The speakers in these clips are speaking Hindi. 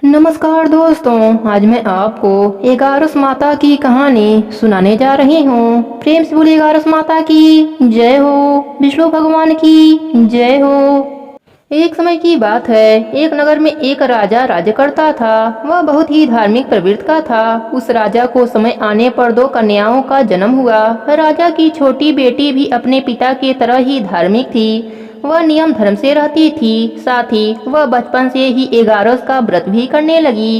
नमस्कार दोस्तों, आज मैं आपको एगारस माता की कहानी सुनाने जा रही हूँ। प्रेम से बोलिए एगारस माता की जय हो, विष्णु भगवान की जय हो। एक समय की बात है, एक नगर में एक राजा राज्य करता था। वह बहुत ही धार्मिक प्रवृत्ति का था। उस राजा को समय आने पर दो कन्याओं का जन्म हुआ। राजा की छोटी बेटी भी अपने पिता की तरह ही धार्मिक थी। वह नियम धर्म से रहती थी। साथ ही वह बचपन से ही एगारस का व्रत भी करने लगी।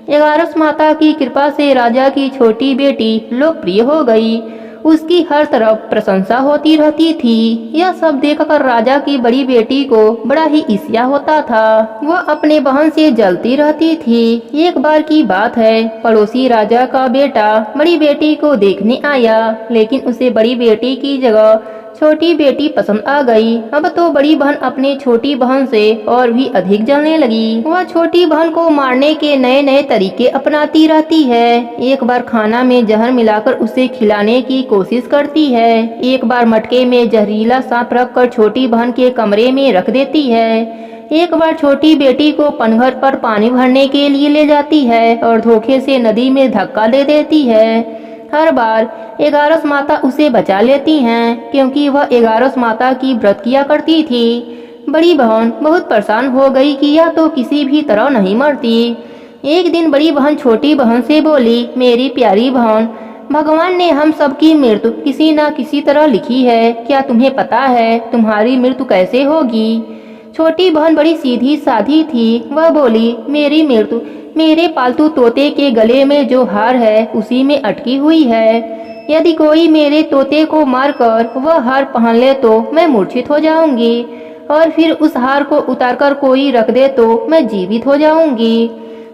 एगारस माता की कृपा से राजा की छोटी बेटी लोकप्रिय हो गई। उसकी हर तरफ प्रशंसा होती रहती थी। यह सब देखकर राजा की बड़ी बेटी को बड़ा ही ईर्ष्या होता था। वह अपने बहन से जलती रहती थी। एक बार की बात है, पड़ोसी राजा का बेटा बड़ी बेटी को देखने आया, लेकिन उसे बड़ी बेटी की जगह छोटी बेटी पसंद आ गई। अब तो बड़ी बहन अपने छोटी बहन से और भी अधिक जलने लगी। वह छोटी बहन को मारने के नए नए तरीके अपनाती रहती है। एक बार खाना में जहर मिलाकर उसे खिलाने की कोशिश करती है। एक बार मटके में जहरीला सांप रखकर छोटी बहन के कमरे में रख देती है। एक बार छोटी बेटी को पनघट पर पानी भरने के लिए ले जाती है और धोखे से नदी में धक्का दे देती है। हर बार एगारस माता उसे बचा लेती हैं, क्योंकि वह एगारस माता की व्रत किया करती थी। बड़ी बहन बहुत परेशान हो गई कि यह तो किसी भी तरह नहीं मरती। एक दिन बड़ी बहन छोटी बहन से बोली, मेरी प्यारी बहन, भगवान ने हम सबकी मृत्यु किसी न किसी तरह लिखी है। क्या तुम्हें पता है तुम्हारी मृत्यु कैसे होगी? छोटी बहन बड़ी सीधी साधी थी। वह बोली, मेरी मृत्यु मेरे पालतू तोते के गले में जो हार है उसी में अटकी हुई है। यदि कोई मेरे तोते को मारकर वह हार पहन ले तो मैं मूर्छित हो जाऊंगी, और फिर उस हार को उतारकर कोई रख दे तो मैं जीवित हो जाऊंगी।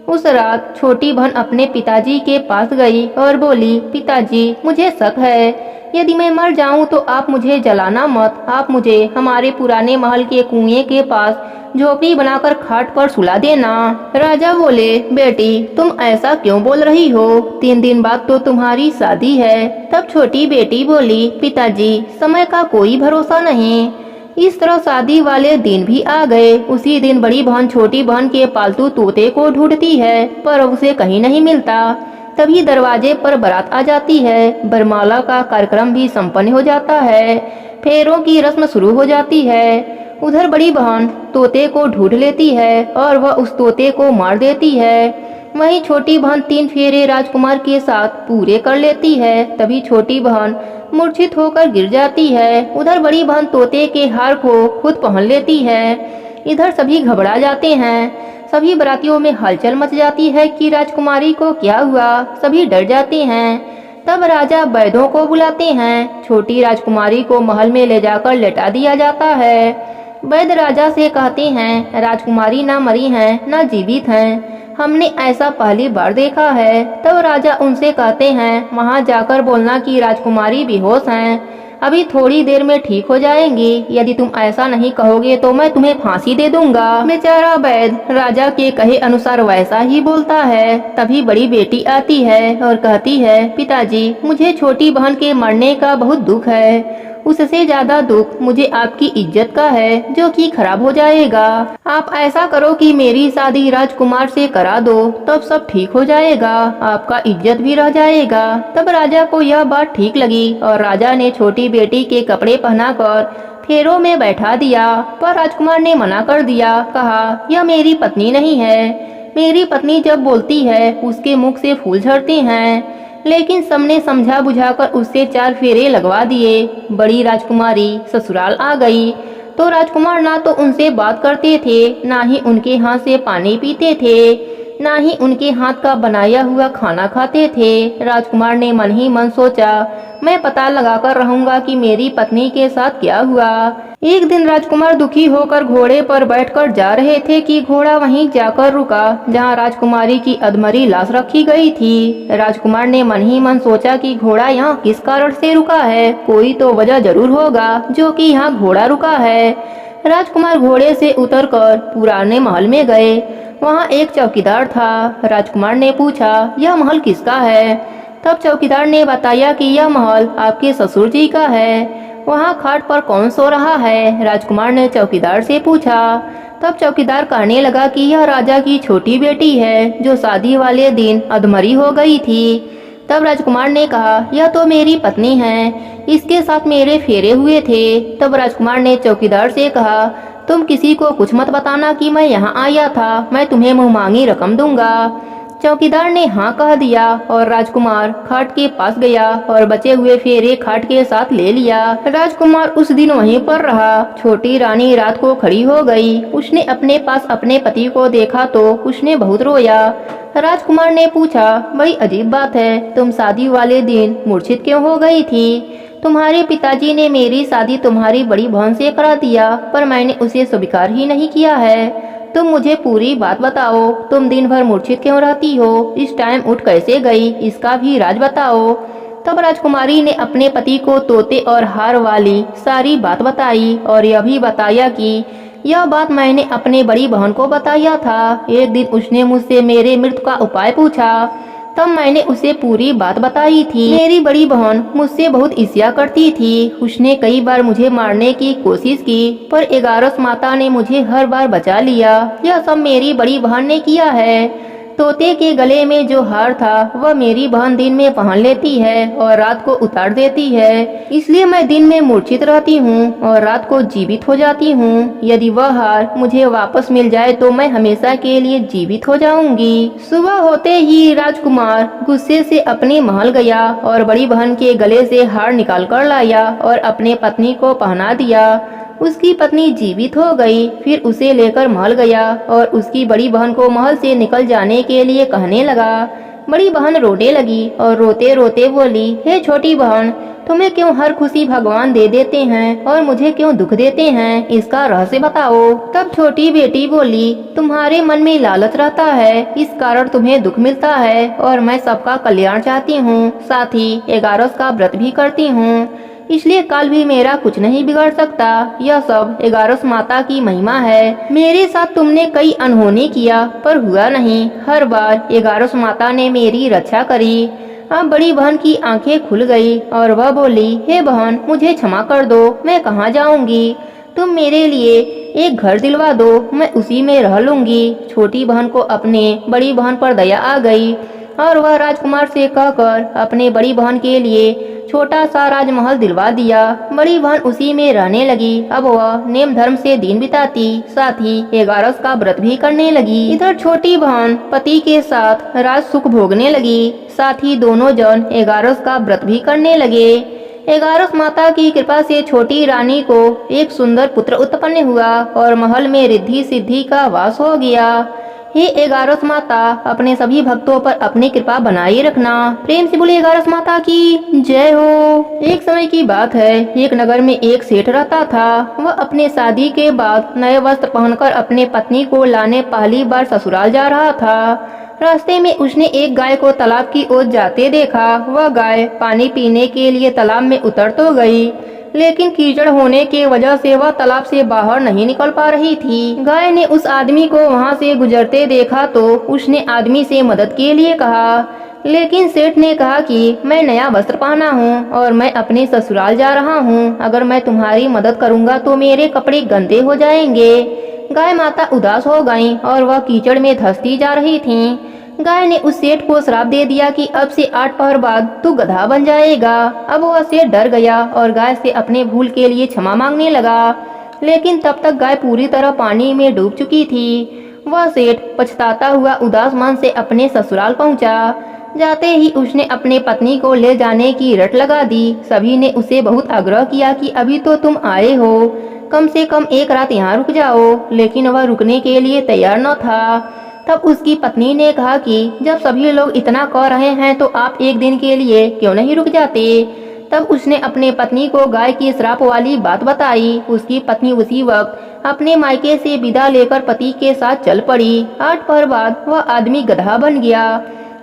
उस रात छोटी बहन अपने पिताजी के पास गई और बोली, पिताजी, मुझे शक है, यदि मैं मर जाऊं तो आप मुझे जलाना मत। आप मुझे हमारे पुराने महल के कुएं के पास झोपड़ी बनाकर खाट पर सुला देना। राजा बोले, बेटी, तुम ऐसा क्यों बोल रही हो? 3 दिन बाद तो तुम्हारी शादी है। तब छोटी बेटी बोली, पिताजी, समय का कोई भरोसा नहीं। इस तरह शादी वाले दिन भी आ गए। उसी दिन बड़ी बहन छोटी बहन के पालतू तोते को ढूंढती है, पर उसे कहीं नहीं मिलता। तभी दरवाजे पर बारात आ जाती है। बरमाला का कार्यक्रम भी संपन्न हो जाता है। फेरों की रस्म शुरू हो जाती है। उधर बड़ी बहन तोते को ढूंढ लेती है और वह उस तोते को मार देती है। वहीं छोटी बहन 3 फेरे राजकुमार के साथ पूरे कर लेती है। तभी छोटी बहन मूर्छित होकर गिर जाती है। उधर बड़ी बहन तोते के हार को खुद पहन लेती है। इधर सभी घबरा जाते हैं। सभी बारातियों में हलचल मच जाती है कि राजकुमारी को क्या हुआ। सभी डर जाते हैं। तब राजा वैद्यों को बुलाते हैं। छोटी राजकुमारी को महल में ले जाकर लेटा दिया जाता है। वैद्य राजा से कहते हैं, राजकुमारी ना मरी हैं ना जीवित हैं। हमने ऐसा पहली बार देखा है। तब राजा उनसे कहते हैं, वहां जाकर बोलना कि राजकुमारी बेहोश हैं, अभी थोड़ी देर में ठीक हो जाएंगी। यदि तुम ऐसा नहीं कहोगे तो मैं तुम्हें फांसी दे दूंगा। बेचारा वैद्य राजा के कहे अनुसार वैसा ही बोलता है। तभी बड़ी बेटी आती है और कहती है, पिताजी, मुझे छोटी बहन के मरने का बहुत दुख है। उससे ज्यादा दुख मुझे आपकी इज्जत का है, जो कि खराब हो जाएगा। आप ऐसा करो कि मेरी शादी राजकुमार से करा दो, तब सब ठीक हो जाएगा, आपका इज्जत भी रह जाएगा। तब राजा को यह बात ठीक लगी और राजा ने छोटी बेटी के कपड़े पहनाकर फेरों में बैठा दिया। पर राजकुमार ने मना कर दिया। कहा, यह मेरी पत्नी नहीं है। मेरी पत्नी जब बोलती है उसके मुख से फूल झड़ते हैं। लेकिन सबने समझा बुझाकर उससे 4 फेरे लगवा दिए। बड़ी राजकुमारी ससुराल आ गई तो राजकुमार ना तो उनसे बात करते थे, ना ही उनके हाथ से पानी पीते थे, ना ही उनके हाथ का बनाया हुआ खाना खाते थे। राजकुमार ने मन ही मन सोचा, मैं पता लगाकर रहूंगा कि मेरी पत्नी के साथ क्या हुआ। एक दिन राजकुमार दुखी होकर घोड़े पर बैठकर जा रहे थे कि घोड़ा वहीं जाकर रुका जहां राजकुमारी की अधमरी लाश रखी गई थी। राजकुमार ने मन ही मन सोचा कि घोड़ा यहाँ किस कारण से रुका है, कोई तो वजह जरूर होगा जो कि यहाँ घोड़ा रुका है। राजकुमार घोड़े से उतरकर पुराने महल में गए। वहाँ एक चौकीदार था। राजकुमार ने पूछा, यह महल किसका है? तब चौकीदार ने बताया कि यह महल आपके ससुर जी का है। वहाँ खाट पर कौन सो रहा है? राजकुमार ने चौकीदार से पूछा। तब चौकीदार कहने लगा कि यह राजा की छोटी बेटी है जो शादी वाले दिन अधमरी हो गई थी। तब राजकुमार ने कहा, यह तो मेरी पत्नी है, इसके साथ मेरे फेरे हुए थे। तब राजकुमार ने चौकीदार से कहा, तुम किसी को कुछ मत बताना कि मैं यहाँ आया था, मैं तुम्हें मुंहमांगी रकम दूंगा। चौकीदार ने हाँ कह दिया और राजकुमार खाट के पास गया और बचे हुए फेरे खाट के साथ ले लिया। राजकुमार उस दिन वहीं पर रहा। छोटी रानी रात को खड़ी हो गई। उसने अपने पास अपने पति को देखा तो उसने बहुत रोया। राजकुमार ने पूछा, बड़ी अजीब बात है, तुम शादी वाले दिन मूर्छित क्यों हो गई थी? तुम्हारे पिताजी ने मेरी शादी तुम्हारी बड़ी बहन से करा दिया, पर मैंने उसे स्वीकार ही नहीं किया है। तुम मुझे पूरी बात बताओ, तुम दिन भर मूर्छित क्यों रहती हो? इस टाइम उठ कैसे गई, इसका भी राज बताओ। तब राजकुमारी ने अपने पति को तोते और हार वाली सारी बात बताई और यह भी बताया कि यह बात मैंने अपने बड़ी बहन को बताया था। एक दिन उसने मुझसे मेरे मृत्यु का उपाय पूछा, तब मैंने उसे पूरी बात बताई थी। मेरी बड़ी बहन मुझसे बहुत ईर्ष्या करती थी। उसने कई बार मुझे मारने की कोशिश की, पर 11 माता ने मुझे हर बार बचा लिया। यह सब मेरी बड़ी बहन ने किया है। तोते के गले में जो हार था वह मेरी बहन दिन में पहन लेती है और रात को उतार देती है, इसलिए मैं दिन में मूर्छित रहती हूँ और रात को जीवित हो जाती हूँ। यदि वह हार मुझे वापस मिल जाए तो मैं हमेशा के लिए जीवित हो जाऊंगी। सुबह होते ही राजकुमार गुस्से से अपने महल गया और बड़ी बहन के गले से हार निकाल कर लाया और अपने पत्नी को पहना दिया। उसकी पत्नी जीवित हो गई। फिर उसे लेकर महल गया और उसकी बड़ी बहन को महल से निकल जाने के लिए कहने लगा। बड़ी बहन रोने लगी और रोते रोते बोली, हे छोटी बहन, तुम्हें क्यों हर खुशी भगवान दे देते हैं और मुझे क्यों दुख देते हैं, इसका रहस्य बताओ। तब छोटी बेटी बोली, तुम्हारे मन में लालच रहता है, इस कारण तुम्हें दुख मिलता है और मैं सबका कल्याण चाहती हूँ, साथ ही 11 का व्रत भी करती हूँ, इसलिए कल भी मेरा कुछ नहीं बिगड़ सकता। यह सब 11 माता की महिमा है। मेरे साथ तुमने कई अनहोनी किया पर हुआ नहीं। हर बार 11 माता ने मेरी रक्षा करी। अब बड़ी बहन की आंखें खुल गई और वह बोली, हे बहन, मुझे क्षमा कर दो, मैं कहाँ जाऊंगी? तुम मेरे लिए एक घर दिलवा दो, मैं उसी में रह लूंगी। छोटी बहन को अपने बड़ी बहन पर दया आ गई और वह राजकुमार से कहकर अपने बड़ी बहन के लिए छोटा सा राजमहल दिलवा दिया। बड़ी बहन उसी में रहने लगी। अब वह नेम धर्म से दिन बिताती, साथ ही 11 का व्रत भी करने लगी। इधर छोटी बहन पति के साथ राज सुख भोगने लगी, साथ ही दोनों जन 11 का व्रत भी करने लगे। 11 माता की कृपा से छोटी रानी को एक सुंदर पुत्र उत्पन्न हुआ और महल में रिद्धि सिद्धि का वास हो गया। हे 11 माता, अपने सभी भक्तों पर अपनी कृपा बनाए रखना। प्रेम से बोले 11 माता की जय हो। एक समय की बात है, एक नगर में एक सेठ रहता था। वह अपने शादी के बाद नए वस्त्र पहनकर अपने पत्नी को लाने पहली बार ससुराल जा रहा था। रास्ते में उसने एक गाय को तालाब की ओर जाते देखा। वह गाय पानी पीने के लिए तालाब में उतर तो गई, लेकिन कीचड़ होने की वजह से वह तालाब से बाहर नहीं निकल पा रही थी। गाय ने उस आदमी को वहां से गुजरते देखा तो उसने आदमी से मदद के लिए कहा, लेकिन सेठ ने कहा कि मैं नया वस्त्र पहना हूँ और मैं अपने ससुराल जा रहा हूँ, अगर मैं तुम्हारी मदद करूँगा तो मेरे कपड़े गंदे हो जाएंगे। गाय माता उदास हो गईं और वह कीचड़ में धंसती जा रही थीं। गाय ने उस सेठ को श्राप दे दिया कि अब से 8 पहर बाद तू गधा बन जाएगा। अब वह सेठ डर गया और गाय से अपने भूल के लिए क्षमा मांगने लगा, लेकिन तब तक गाय पूरी तरह पानी में डूब चुकी थी। वह सेठ पछताता हुआ उदास मन से अपने ससुराल पहुंचा। जाते ही उसने अपने पत्नी को ले जाने की रट लगा दी। सभी ने उसे बहुत आग्रह किया कि अभी तो तुम आए हो, कम से कम एक रात यहाँ रुक जाओ, लेकिन वह रुकने के लिए तैयार न था। तब उसकी पत्नी ने कहा कि जब सभी लोग इतना कह रहे हैं तो आप एक दिन के लिए क्यों नहीं रुक जाते। तब उसने अपने पत्नी को गाय की श्राप वाली बात बताई। उसकी पत्नी उसी वक्त अपने मायके से विदा लेकर पति के साथ चल पड़ी। 8 पहर बाद वह आदमी गधा बन गया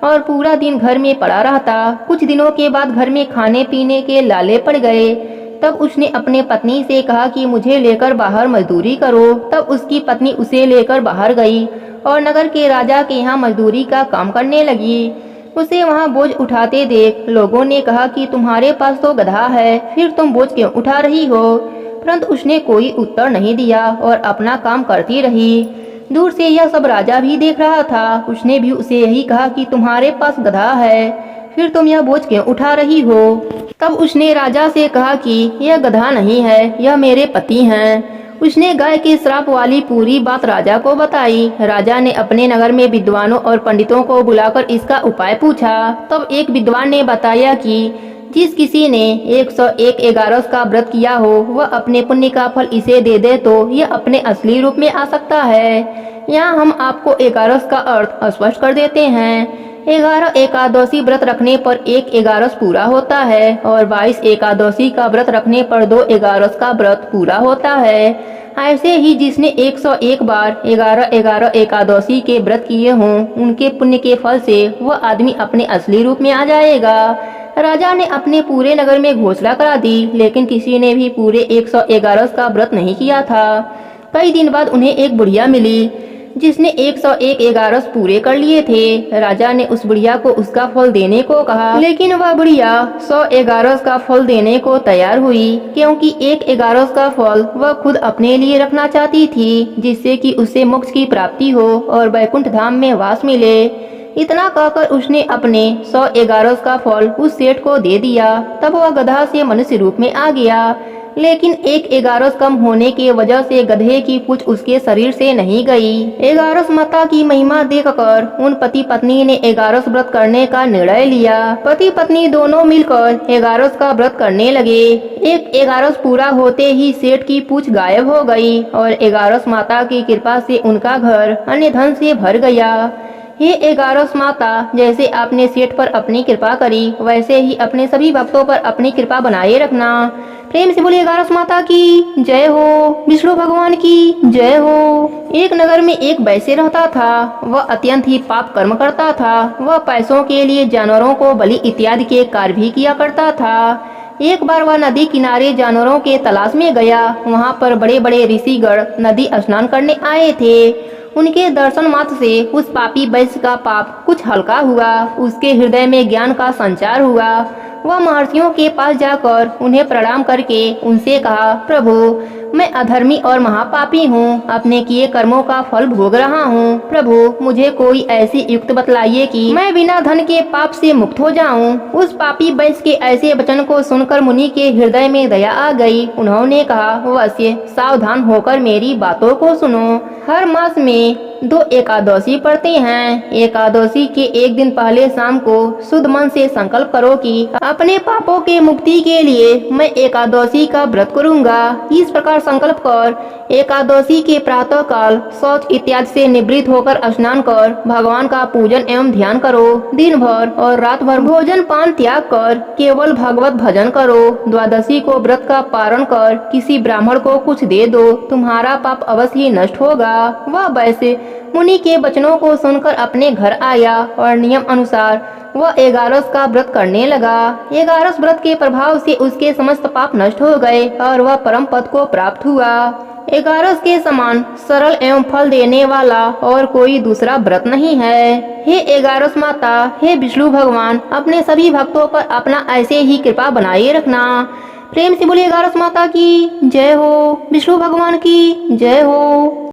और पूरा दिन घर में पड़ा रहता। कुछ दिनों के बाद घर में खाने पीने के लाले पड़ गए। तब उसने अपने पत्नी से कहा कि मुझे लेकर बाहर मजदूरी करो। तब उसकी पत्नी उसे लेकर बाहर गई और नगर के राजा के यहाँ मजदूरी का काम करने लगी। उसे वहाँ बोझ उठाते देख लोगों ने कहा कि तुम्हारे पास तो गधा है, फिर तुम बोझ क्यों उठा रही हो। परंतु उसने कोई उत्तर नहीं दिया और अपना काम करती रही। दूर से यह सब राजा भी देख रहा था। उसने भी उसे यही कहा कि तुम्हारे पास गधा है, फिर तुम यह बोझ क्यों उठा रही हो। तब उसने राजा से कहा कि यह गधा नहीं है, यह मेरे पति हैं। उसने गाय के श्राप वाली पूरी बात राजा को बताई। राजा ने अपने नगर में विद्वानों और पंडितों को बुलाकर इसका उपाय पूछा। तब एक विद्वान ने बताया कि जिस किसी ने 101 एगारस का व्रत किया हो वह अपने पुण्य का फल इसे दे दे तो यह अपने असली रूप में आ सकता है। यहाँ हम आपको एगारस का अर्थ स्पष्ट कर देते हैं। 11 एकादशी व्रत रखने पर 1 एगारस पूरा होता है और 22 एकादशी का व्रत रखने पर 2 एगारस का व्रत पूरा होता है। ऐसे ही जिसने 101 बार 11 एकादशी के व्रत किए हों उनके पुण्य के फल से वह आदमी अपने असली रूप में आ जाएगा। राजा ने अपने पूरे नगर में घोषणा करा दी, लेकिन किसी ने भी पूरे 111 का व्रत नहीं किया था। कई दिन बाद उन्हें एक बुढ़िया मिली जिसने 101 एगारस पूरे कर लिए थे। राजा ने उस बुढ़िया को उसका फल देने को कहा, लेकिन वह बुढ़िया 100 एगारस का फल देने को तैयार हुई, क्योंकि 1 एगारस का फल वह खुद अपने लिए रखना चाहती थी, जिससे कि उसे मोक्ष की प्राप्ति हो और वैकुंठ धाम में वास मिले। इतना कहकर उसने अपने 100 एगारस का फल उस सेठ को दे दिया। तब वह गधा से मनुष्य रूप में आ गया, लेकिन 1 एगारस कम होने की वजह से गधे की पूंछ उसके शरीर से नहीं गई। एगारस माता की महिमा देखकर उन पति पत्नी ने एगारस व्रत करने का निर्णय लिया। पति पत्नी दोनों मिलकर एगारस का व्रत करने लगे। 1 एगारस पूरा होते ही सेठ की पूंछ गायब हो गई और एगारस माता की कृपा से उनका घर अन्य धन से भर गया। हे एगारस माता, जैसे आपने सेठ पर अपनी कृपा करी वैसे ही अपने सभी भक्तों पर अपनी कृपा बनाए रखना। प्रेम से बोलिए एगारस माता की जय हो, विष्णु भगवान की जय हो। एक नगर में एक वैश्य रहता था। वह अत्यंत ही पाप कर्म करता था। वह पैसों के लिए जानवरों को बलि इत्यादि के कार्य भी किया करता था। एक बार वह नदी किनारे जानवरों के तलाश में गया। वहाँ पर बड़े बड़े ऋषिगण नदी स्नान करने आए थे। उनके दर्शन मात्र से उस पापी वैश्य का पाप कुछ हल्का हुआ। उसके हृदय में ज्ञान का संचार हुआ। वह महर्षियों के पास जाकर उन्हें प्रणाम करके उनसे कहा, प्रभु, मैं अधर्मी और महापापी हूँ। अपने किए कर्मों का फल भोग रहा हूँ। प्रभु, मुझे कोई ऐसी युक्ति बतलाइए कि मैं बिना धन के पाप से मुक्त हो जाऊँ। उस पापी वैश्य के ऐसे वचन को सुनकर मुनि के हृदय में दया आ गई। उन्होंने कहा, वैश्य, सावधान होकर मेरी बातों को सुनो। हर मास में 2 एकादशी पढ़ते हैं। एकादशी के एक दिन पहले शाम को शुद्ध मन से संकल्प करो कि अपने पापों के मुक्ति के लिए मैं एकादशी का व्रत करूंगा। इस प्रकार संकल्प कर एकादशी के प्रातः काल शौच इत्यादि से निवृत्त होकर स्नान कर भगवान का पूजन एवं ध्यान करो। दिन भर और रात भर भोजन पान त्याग कर केवल भगवत भजन करो। द्वादशी को व्रत का पारण कर किसी ब्राह्मण को कुछ दे दो, तुम्हारा पाप अवश्य ही नष्ट होगा। वह वैसे मुनि के वचनों को सुनकर अपने घर आया और नियम अनुसार वह एगारस का व्रत करने लगा। एगारस व्रत के प्रभाव से उसके समस्त पाप नष्ट हो गए और वह परम पद को प्राप्त हुआ। एगारस के समान सरल एवं फल देने वाला और कोई दूसरा व्रत नहीं है। हे एगारस माता, हे विष्णु भगवान, अपने सभी भक्तों पर अपना ऐसे ही कृपा बनाए रखना। प्रेम से बोलिए एगारस माता की जय हो, विष्णु भगवान की जय हो।